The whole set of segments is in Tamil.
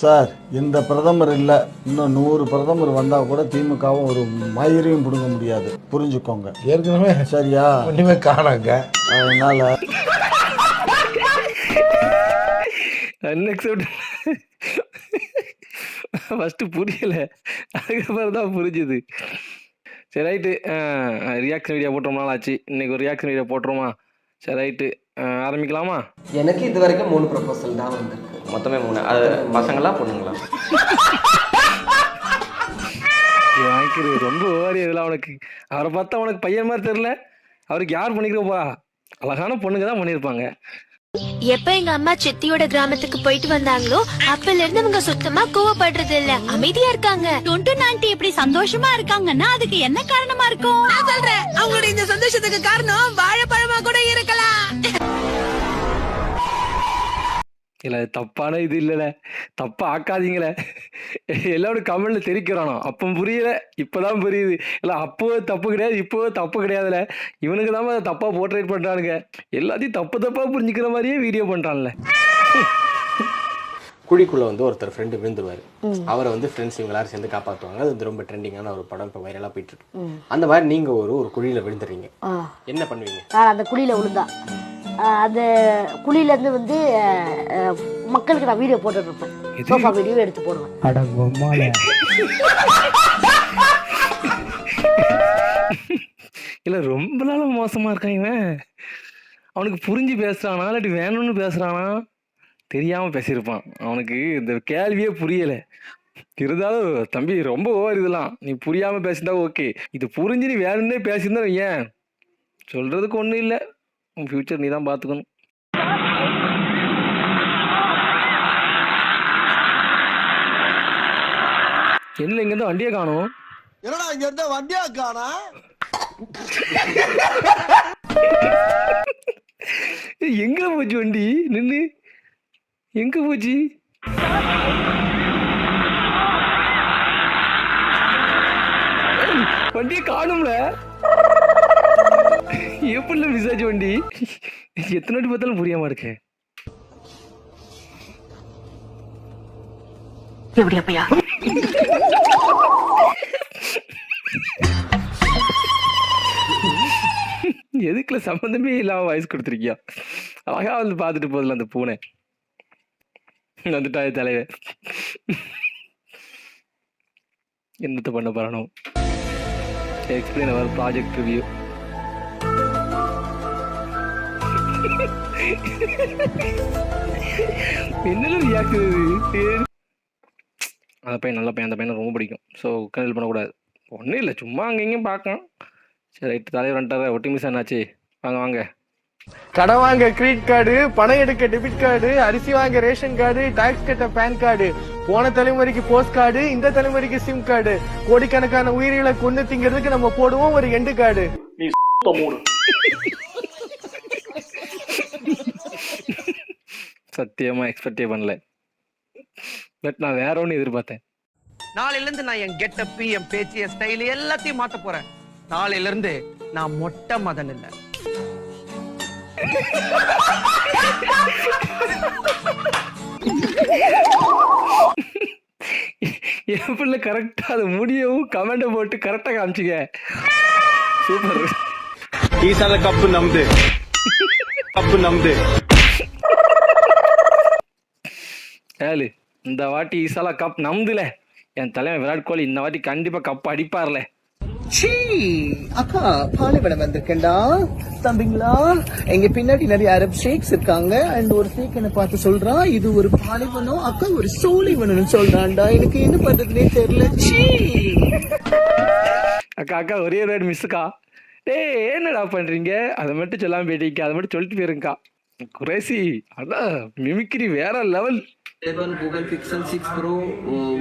சார் இந்த பிரதமர் இல்லை, இன்னும் 100 பிரதமர் வந்தால் கூட திமுகவும் ஒரு மயிரையும் பிடுங்க முடியாது, புரிஞ்சுக்கோங்க. ஏற்கனவே சரியா? ஒன்றுமே காணாங்க. அதனால அன்எக்செப்ட் ஃபஸ்ட்டு புரியலை, அதுக்கப்புறம் தான் புரிஞ்சுது. சரி ரைட்டு, ரியாக்ஷன் வீடியோ போட்டு ரொம்ப நாள் ஆச்சு, இன்னைக்கு ஒரு ரியாக்ஷன் வீடியோ போட்டுருமா? சரி ரைட்டு, ஆரம்பிக்கலாமா? எனக்கு இது வரைக்கும் 3 ப்ரொபோசல் தான் வந்திருக்கு. மொத்தமே 3. அது பசங்களா பொண்ணுங்களா? வாங்கிக்கிறது ரொம்ப ஓரி இதெல்லாம். அவனுக்கு அவரை பார்த்தா உனக்கு பையன் மாதிரி தெரியல. அவருக்கு யார் பண்ணிக்கிறப்பா? அழகான பொண்ணுங்க தான் பண்ணியிருப்பாங்க. எப்ப எங்க அம்மா சித்தியோட கிராமத்துக்கு போயிட்டு வந்தாங்களோ அப்பல இருந்து அவங்க சுத்தமா கோவப்படுறது இல்ல, அமைதியா இருக்காங்க. டொண்டு நான்டி எப்படி சந்தோஷமா இருக்காங்கன்னா அதுக்கு என்ன காரணமா இருக்கும்? நான் சொல்றேன், அவங்களுடைய இந்த சந்தோஷத்துக்கு காரணம் வாழைப்பழமா கூட இருக்கலாம். இல்ல தப்பான இது இல்லைல்ல, தப்பா ஆக்காதீங்களே. எல்லாரும் கமெண்ட்ல தெரிக்கிறானோ, அப்போ புரியல, இப்பதான் புரியுது. இல்ல அப்போ தப்பு கிடையாது, இப்போ தப்பு கிடையாதுல. இவனுக்கு தான் அதை தப்பா போர்ட்ரேட் பண்றானுங்க. எல்லாத்தையும் தப்பா புரிஞ்சுக்கிற மாதிரியே வீடியோ பண்றான்ல. குழிக்குள்ள வந்து ஒருத்தர் ஃப்ரெண்டு விழுந்துருவாரு. அவரை வந்து ஃப்ரெண்ட்ஸ் இவங்க எல்லாரும் சேர்ந்து காப்பாற்றுவாங்க. அது வந்து ரொம்ப ட்ரெண்டிங்கான ஒரு படம், இப்போ வைரலாக போயிட்டு இருக்கு. அந்த மாதிரி நீங்க ஒரு குழியில விழுந்துறீங்க, என்ன பண்ணுவீங்க? நான் அந்த குழியில விழுந்தா அந்த குழியிலேருந்து வந்து மக்களுக்கு நான் வீடியோ போட்டுட்டு இருப்பேன். சோஃபா வீடியோ எடுத்து போடுவேன். இல்ல ரொம்ப நாளும் மோசமா இருக்கான் இவன். அவனுக்கு புரிஞ்சு பேசுறானா இல்லாட்டி வேணும்னு பேசுறானா தெரியாம பேசியிருப்பான். அவனுக்கு இந்த கேள்வியே புரியல. இருந்தாலும் தம்பி ரொம்ப ஓவர் இதெல்லாம். நீ புரியாம பேசியிருந்தா ஓகே, இது புரிஞ்சு நீ வேணும்னே பேசியிருந்தா ஏன் சொல்றதுக்கு ஒன்றும் இல்லை. உன் ஃபியூச்சர் நீ தான் பார்த்துக்கணும். என்ன இங்க இருந்து வண்டியை காணும்? என்னடா இங்க இருந்த வண்டியா காணா? எங்க போச்சு வண்டி? நின்று எங்க போச்சு? வண்டியை காணும்ல, எப்படில விசாரிச்சு வண்டி? எத்தனை வாட்டி பார்த்தாலும் புரியாம இருக்கு. எதுக்குல சம்பந்தமே இல்லாம வாய்ஸ் கொடுத்துருக்கியா? அழகா வந்து பார்த்துட்டு போதில்ல அந்த பூனை. வந்துட்டாய தலைவர். என்னத்த பண்ண போறானோ? எக்ஸ்பிளைன் அவர் ப்ராஜெக்ட் ரிவ்யூ. என்ன ரியாக்ஷன்? அந்த பையன் நல்ல பையன், அந்த பையனை ரொம்ப பிடிக்கும். ஸோ கன்சிடர் பண்ணக்கூடாது. ஒன்றும் இல்லை, சும்மா அங்கே இங்கேயும் பார்க்கலாம். சரி ரைட்டு, தலைவர் வந்துட்டார. ஒட்டி மிஸ் என்னாச்சு? வாங்க வாங்க. கடை வாங்க கிரெடிட் கார்டு, பணம் எடுக்க டெபிட் கார்டு, அரிசி வாங்க ரேஷன் கார்டு, டாக்ஸ் கட்ட பேன் கார்டு, போன தலைமுறைக்கு போஸ்ட் கார்டு, இந்த தலைமுறைக்கு சிம் கார்டு, கோடிக்கணக்கான உயிரிகளை கொண்டு திங்கிறதுக்கு நம்ம போடுவோம் ஒரு எண்டு கார்டு. சத்தியமா எக்ஸ்பெக்டே பண்ணல. பட் நான் வேற ஒன்று எதிர்பார்த்தேன். நாளையில இருந்து நான் என் கெட்டப், என் பேச்சு, என் ஸ்டைல் எல்லாத்தையும் மாத்த போறேன். நாளையில இருந்து நான் மொட்டை மதன் இல்ல. எப்படி கரெக்டா அது முடியவும் கமெண்ட போட்டு கரெக்டா காமிச்சிங்க. சூப்பர். ஈசால கப்பு நம்பு, கப்பு நம்பு. ஏழு இந்த வாட்டி ஈசாலா கப் நம்புல. என் தலைவன் விராட் கோலி இந்த வாட்டி கண்டிப்பா கப் அடிப்பார்ல. அக்கா பாலைவனம் வந்திருக்கேன்டா தம்பிங்களா. எங்க பின்னாடி நிறைய அரப் ஷேக்ஸ் இருக்காங்க. அண்ட் ஒரு ஷேக் என்ன பார்த்து சொல்றான், இது ஒரு பாலைவனம், அக்கா ஒரு சோலைவனம்னு சொல்றான்டா. எனக்கு என்ன பண்றதுனே தெரியல. அக்கா அக்கா ஒரே ஒரு மிஸ்ஸுக்கா. டேய் என்னடா பண்றீங்க? அதை மட்டும் சொல்லாம போயிட்டீங்க, அதை மட்டும் சொல்லிட்டு போயிருங்கக்கா. குறைசி அதான் மிமிக்ரி வேற level. Google Pixel 6 Pro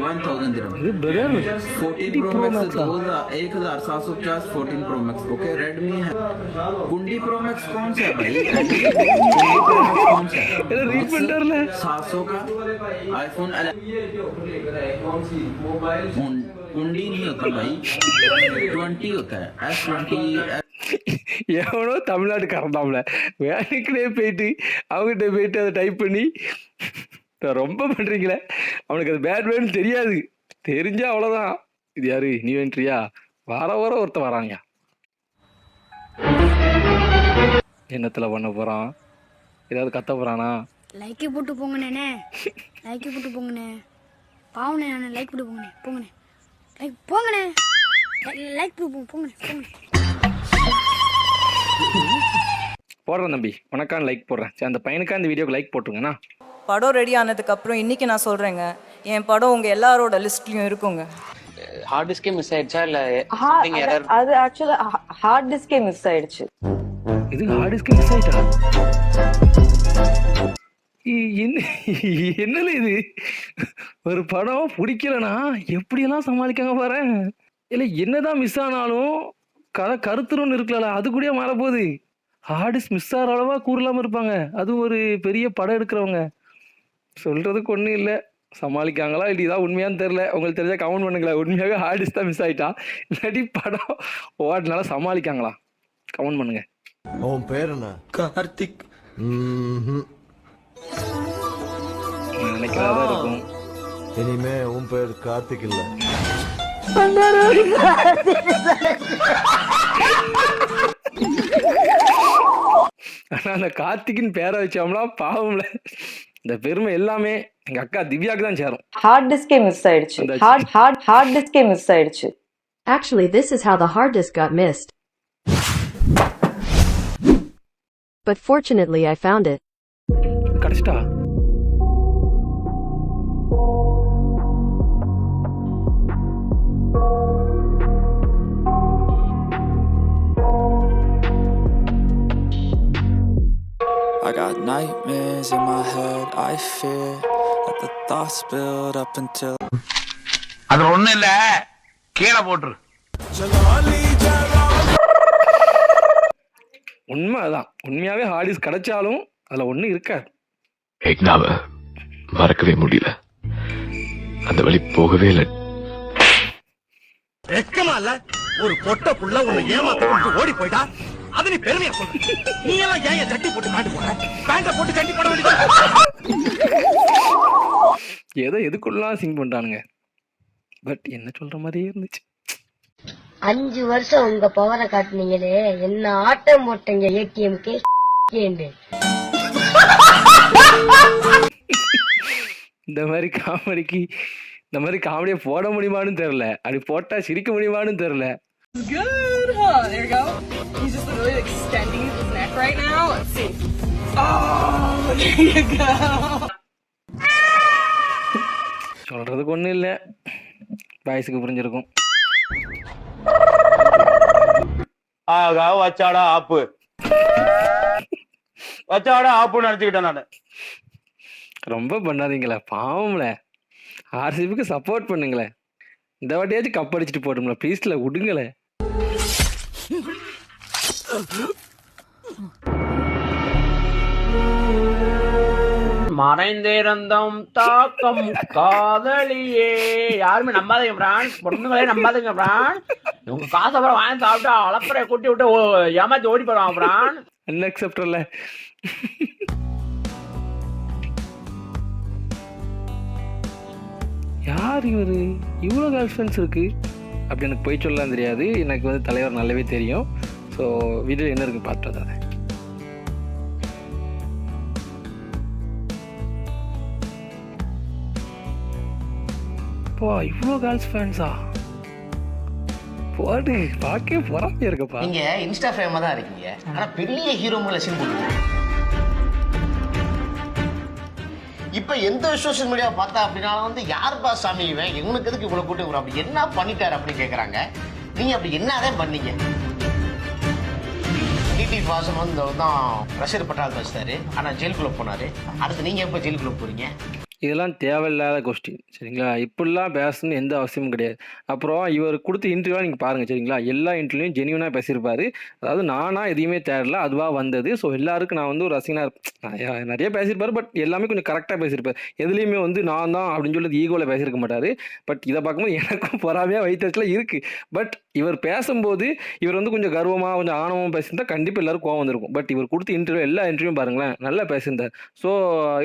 1000 dirham. ये brother 14 Pro Max 1750 14 Pro Max. Okay Redmi है. गुंडी Pro Max कौन सा है भाई? गुंडी Pro Max कौन सा है? ये रीड बंडर ले 700 का iPhone 11. गुंडी नहीं होता भाई, 20 होता है. S20. எவனோ தமிழ்நாட்டுக்காரன் தாம்ல வேலைக்குனே போயிட்டு அவங்ககிட்ட போயிட்டு அதை டைப் பண்ணி ரொம்ப பண்றீங்களே. அவனுக்கு அது பேட் வேர்டுன்னு தெரியாது. தெரிஞ்சா அவ்வளோதான். இது யாரு நீ என்ட்ரியா? வாரம் ஒருத்தன் வரான்யா. என்னத்துல பண்ண போறான்? ஏதாவது கத்த போறானா? லைக்கே போட்டு போங்கண்ணே, லைக்கே போட்டு போங்கண்ணே, பாவண்ணே, நான் லைக் போட்டு போங்கண்ணே, போங்கண்ணே, லைக் போங்கண்ணே, லைக் போட்டு போங்கண்ணே, போங்கண்ணே. போடுறேன் தம்பி, உனக்கான லைக் போடுறேன். சரி, அந்த பையனுக்கா இந்த வீடியோக்கு லைக் போட்டுருங்கண்ணா. படம் ரெடி ஆனதுக்கு அப்புறம் இன்னைக்கு நான் சொல்றேங்க, என் படம் உங்க எல்லாரோட லிஸ்ட்லயும் இருக்குங்க. ஹார்ட் டிஸ்கே மிஸ் ஆயிடுச்சா இல்ல அது ஆக்சுவலா ஹார்ட் டிஸ்கே மிஸ் ஆயிடுச்சு. இது ஹார்ட் டிஸ்க் மிஸ் ஆயிட்டா? என்னல இது? ஒரு படம் பிடிக்கலனா எப்படியெல்லாம் சமாளிக்காங்க பாரு. இல்லை என்னதான் மிஸ் ஆனாலும் கருத்துருன்னு இருக்கல, அது கூட மாறப்போகுது. ஹார்ட் டிஸ்க் மிஸ் ஆகிற அளவா கூறலாமல் இருப்பாங்க. அதுவும் ஒரு பெரிய படம் எடுக்கிறவங்க. சொல்றதுக்கு ஒன்றும் இல்லை. சமாளிக்காங்களா இல்லை இதான் உண்மையான்னு தெரில. உங்களுக்கு தெரிஞ்சா கமெண்ட் பண்ணுங்களேன். உண்மையாகவே ஹார்ட் டிஸ்க் தான் மிஸ் ஆகிட்டா இல்லாட்டி படம் ஓட்டினால சமாளிக்காங்களா? கமெண்ட் பண்ணுங்க. உன் பேர் என்ன? கார்த்திக். நினைக்கிறதா இருக்கும். இனிமே உன் பேர் கார்த்திக் இல்ல. ஆனா அந்த கார்த்திகின் பேரை வச்சோம்னா பாவம்ல. இந்த பெருமை எல்லாமே எங்க அக்கா திவ்யாக்கு தான் சேரும். ஹார்ட் டிஸ்கே மிஸ் ஆயிடுச்சு. ஹார்ட் டிஸ்கே மிஸ் ஆயிடுச்சு. Actually, this is how the hard disk got missed. But fortunately, I found it. கடைசிட்டா I got nightmares in my head. I fear that the thoughts build up until அது ஒண்ணு இல்ல, கீழே போட்டுரு. உண்மை அதான். உண்மையாவே ஹார்டிஸ் கிடைச்சாலும் அதுல ஒண்ணு இருக்காது. எக்னாவ மறக்கவே முடியல. அந்த வழி போகவே இல்லை. வெக்கமா இல்ல? ஒரு பொட்ட புள்ள உன்னை ஏமாத்த ஓடி போயிட்டா அது நீ பெருமையா சொல்ற. நீ எல்லாம் ஏன் சட்டி போட்டு காட்டு போற? பேண்ட போட்டு சட்டி போட வேண்டியது. ஏதோ எதுக்குள்ளலாம் சிங் பண்றானுங்க. பட் என்ன சொல்ற மாதிரியே இருந்துச்சு. 5 வருஷம் உங்க பவரை காட்டுனீங்களே, என்ன ஆட்டம் போட்டீங்க ஏடிஎம்கே. இந்த மாதிரி காமெடியை போட முடியுமான்னு தெரியல. அப்படி போட்டா சிரிக்க முடியுமான்னு தெரியல. Good, huh? There you go. He's just literally like extending his neck right now. Let's see. Oh, there you go. சொல்றதுக்கு ஒண்ணும் இல்ல, பாய்ஸுக்கு புரிஞ்சிருக்கும். ஆகா வச்சாடா ஆப்புன்னு நினைச்சுக்கிட்டேன் நானு. ரொம்ப பண்ணாதீங்களே, பாவம்ல. ஆர்சிபிக்கு சப்போர்ட் பண்ணுங்களே. இந்த வாட்டியாச்சும் கப் அடிச்சுட்டு போடுங்களேன் ப்ளீஸ்ல, விடுங்களே. மறைந்திருந்தோம் தாக்கம் காதலியே. யாருமே நம்பாதீங்க பிரான், பொண்ணுங்களே நம்பாதீங்க பிரான். உங்க காசை அப்புறம் வாங்கி சாப்பிட்டு அளப்பறைய கூட்டி விட்டு ஏமாத்தி ஓடி போடுவான் பிரான். அன்அக்செப்டபிள். யார் இவரு? இவ்வளோ கேர்ள் ஃப்ரெண்ட்ஸ் இருக்கு அப்படி எனக்கு போய் சொல்லலாம் தெரியாது. எனக்கு வந்து தலைவர் நல்லாவே தெரியும். ஸோ வீடியோ என்ன இருக்கு பார்த்துட்டு வந்தாங்க. இவ்வளோ கேர்ள்ஸ் ஃப்ரெண்ட்ஸா? போட்டு பார்க்கவே பொறாமையா இருக்கப்பா. நீங்க இன்ஸ்டா ஃபேமா தான் இருக்கீங்க, ஆனா பெரிய ஹீரோங்களை சீன் போட்டுருக்கீங்க. இப்ப எந்த சோஷியல் மீடியா பார்த்தா அப்படின்னாலும் வந்து யாருப்பா சாமி இவன், எங்களுக்கு எதுக்கு இவ்வளவு கூட்டம் வரும், அப்படி என்ன பண்ணிட்டாரு அப்படின்னு கேக்குறாங்க. நீங்க அப்படி என்னதான் பண்ணீங்க? டிடி வாசன் வந்து தான் ரசிகர் பட்டால் வச்சாரு, ஆனா ஜெயிலுக்குள்ள போனாரு. அடுத்து நீங்க எப்ப ஜெயிலுக்குள்ள போறீங்க? இதெல்லாம் தேவையில்லாத கொஸ்டின் சரிங்களா? இப்படிலாம் பேசணும்னு எந்த அவசியமும் கிடையாது. அப்புறம் இவர் கொடுத்த இன்டர்வியூலாம் நீங்கள் பாருங்கள் சரிங்களா? எல்லா இன்டர்வியூலையும் ஜெனியூனாக பேசியிருப்பார். அதாவது நானாக எதையுமே தேடல, அதுவாக வந்தது. ஸோ எல்லாருக்கும் நான் வந்து ஒரு ரசிகனாக நிறைய பேசியிருப்பார். பட் எல்லாமே கொஞ்சம் கரெக்டாக பேசியிருப்பார். எதுலேயுமே வந்து நான் தான் அப்படின்னு சொல்லி ஈகோவில் பேசியிருக்க மாட்டார். பட் இதை பார்க்கும்போது எனக்கும் பொறாமையாக வைத்தறிச்சல இருக்குது. பட் இவர் பேசும்போது இவர் வந்து கொஞ்சம் கர்வமாக கொஞ்சம் ஆணவமாக பேசியிருந்தா கண்டிப்பாக எல்லாரும் கோவம் வந்திருக்கும். பட் இவர் கொடுத்த இன்டர்வியூ எல்லா இன்டர்வியூவும் பாருங்களேன், நல்லா பேசியிருந்தார். ஸோ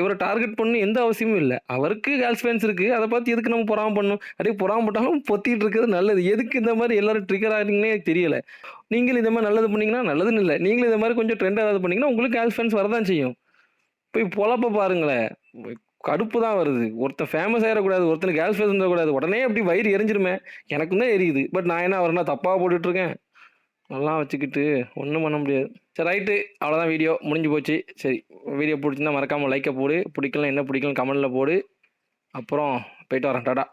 இவரை டார்கெட் பண்ணி எந்த அவசியமும் இல்லை. இல்லை. அவருக்கு கேர்ள்ஸ் ஃபேன்ஸ் இருக்குது, அதை பார்த்து எதுக்கு நம்ம பொறாம பண்ணணும்? அப்படியே பொறாமப்பட்டாலும் பொத்திட்டு இருக்கிறது நல்லது. எதுக்கு இந்த மாதிரி எல்லாரும் ட்ரிகர் ஆகிறீங்கன்னே தெரியல. நீங்களும் இந்த மாதிரி நல்லது பண்ணீங்கன்னா நல்லதுன்னு இல்லை, நீங்களும் இந்த மாதிரி கொஞ்சம் ட்ரெண்ட் ஏதாவது பண்ணீங்கன்னா உங்களுக்கு கேர்ள்ஸ் ஃபேன்ஸ் வரதான் செய்யும். போய் பொழப்ப பாருங்களேன், கடுப்பு தான் வருது. ஒருத்தன் ஃபேமஸ் ஆகிடக்கூடாது, ஒருத்தனுக்கு கேர்ள்ஸ் ஃபேன்ஸ் வந்துடக்கூடாது, உடனே அப்படி வயிறு எரிஞ்சிருமே. எனக்கும் தான் எரியுது. பட் நான் என்ன அவரெல்லாம் தப்பாக போட்டுட்ருக்கேன்? நல்லா வச்சுக்கிட்டு ஒன்றும் பண்ண முடியாது. சரி ரைட்டு, அவ்வளோதான், வீடியோ முடிஞ்சு போச்சு. சரி, வீடியோ பிடிச்சிருந்தா மறக்காமல் லைக்கை போடு, பிடிக்கலாம் என்ன பிடிக்கலாம் கமெண்டில் போடு. அப்புறம் போயிட்டு வரேன், டாடா.